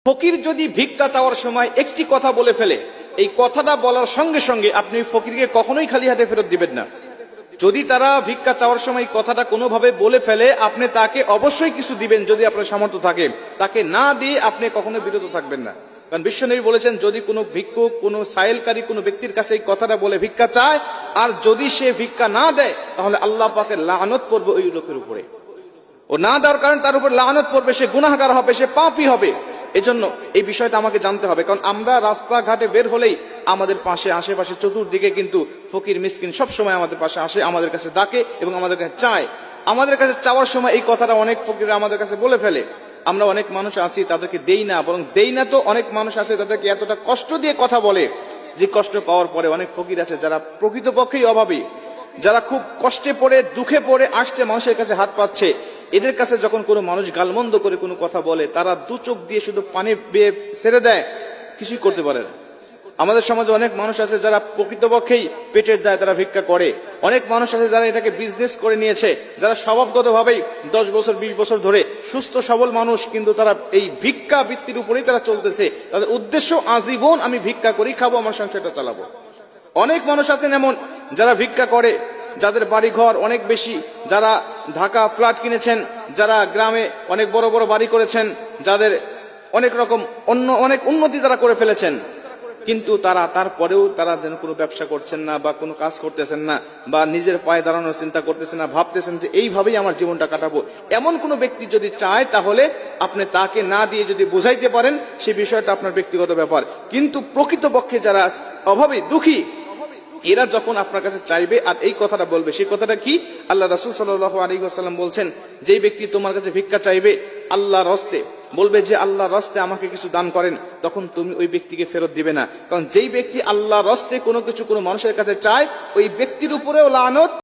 ফকির যদি ভিক্ষা চাওয়ার সময় একটি কথা বলে ফেলে, এই কথাটা বলার সঙ্গে সঙ্গে আপনি ফকিরকে কখনোই খালি হাতে ফেরত দিবেন না। যদি তারা ভিক্ষা চাওয়ার সময় কোথাটা কোনোভাবে বলে ফেলে, আপনি তাকে অবশ্যই কিছু দিবেন যদি আপনার সামর্থ্য থাকে। তাকে না দিয়ে আপনি কখনো বিরত থাকবেন না। কারণ বিশ্বনবী বলেছেন, যদি কোনো ভিক্ষুক, কোনো সাইলকারী কোনো ব্যক্তির কাছে এই কথাটা বলে ভিক্ষা চায়, আর যদি সে ভিক্ষা না দেয়, তাহলে আল্লাহ পাকের লানত পড়বে ওই লোকের উপরে। ও না দেওয়ার কারণে তার উপর লানত পড়বে, সে গুনাহগার হবে, সে পাপী হবে। এজন্য এই বিষয়টা আমাকে জানতে হবে। কারণ আমরা রাস্তাঘাটে বের হলেই আমাদের পাশে, আশেপাশে, চতুর্দিকে কিন্তু ফকির মিসকিন সব সময় আমাদের পাশে আসে, আমাদের কাছে ডাকে এবং আমাদের কাছে চায়। আমাদের কাছে চাওয়ার সময় এই কথাটা অনেক ফকির আমাদের কাছে বলে ফেলে। আমরা অনেক মানুষ আছি তাদেরকে দেই না, বরং দেই না তো অনেক মানুষ আছে তাদেরকে এতটা কষ্ট দিয়ে কথা বলে, যে কষ্ট পাওয়ার পরে অনেক ফকির আছে যারা প্রকৃতপক্ষেই অভাবী, যারা খুব কষ্টে পড়ে, দুঃখে পড়ে আসছে, মানুষের কাছে হাত পাচ্ছে। এদের কাছে যখন কোনো মানুষ গালমন্দ করে কোনো কথা বলে, তারা দু চোখ দিয়ে শুধু পানি বেয়ে ছেড়ে দেয়, কিছুই করতে পারে না। আমাদের সমাজে অনেক মানুষ আছে যারা প্রকৃতপক্ষেই পেটের দায় তারা ভিক্ষা করে। অনেক মানুষ আছে যারা এটাকে বিজনেস করে নিয়েছে, যারা স্বভাবগতভাবেই 10 বছর 20 বছর ধরে সুস্থ সবল মানুষ, কিন্তু তারা এই ভিক্ষা বৃত্তির উপরেই তারা চলতেছে। তাদের উদ্দেশ্য আজীবন আমি ভিক্ষা করি খাবো, আমার সংসারটা চালাবো। অনেক মানুষ আছেন এমন যারা ভিক্ষা করে, যাদের বাড়ি ঘর অনেক বেশি, যারা ঢাকা ফ্ল্যাট কিনেছেন, যারা গ্রামে অনেক বড় বড় বাড়ি করেছেন, যাদের অনেক রকম অনেক উন্নতি তারা করে ফেলেছেন, কিন্তু তারা তারপরেও তারা যেন কোনো ব্যবসা করছেন না, বা কোনো কাজ করতেছেন না, বা নিজের পায়ে দাঁড়ানোর চিন্তা করতেছেন না, ভাবতেছেন যে এইভাবেই আমার জীবনটা কাটাবো। এমন কোনো ব্যক্তি যদি চায়, তাহলে আপনি তাকে না দিয়ে যদি বুঝাইতে পারেন, সেই বিষয়টা আপনার ব্যক্তিগত ব্যাপার। কিন্তু প্রকৃতপক্ষে যারা অভাবী, দুঃখী, এরা যখন আপনার কাছে চাইবে আর এই কথাটা বলবে, সেই কথাটা কি? আল্লাহ রাসূল সাল্লাল্লাহু আলাইহি ওয়াসাল্লাম বলছেন, যেই ব্যক্তি তোমার কাছে ভিক্ষা চাইবে আল্লাহর রাস্তে, বলবে যে আল্লাহর রাস্তে আমাকে কিছু দান করেন, তখন তুমি ওই ব্যক্তিকে ফেরত দিবে না। কারণ যেই ব্যক্তি আল্লাহর রাস্তে কোনো কিছু কোনো মানুষের কাছে চায়, ওই ব্যক্তির উপরেও লানত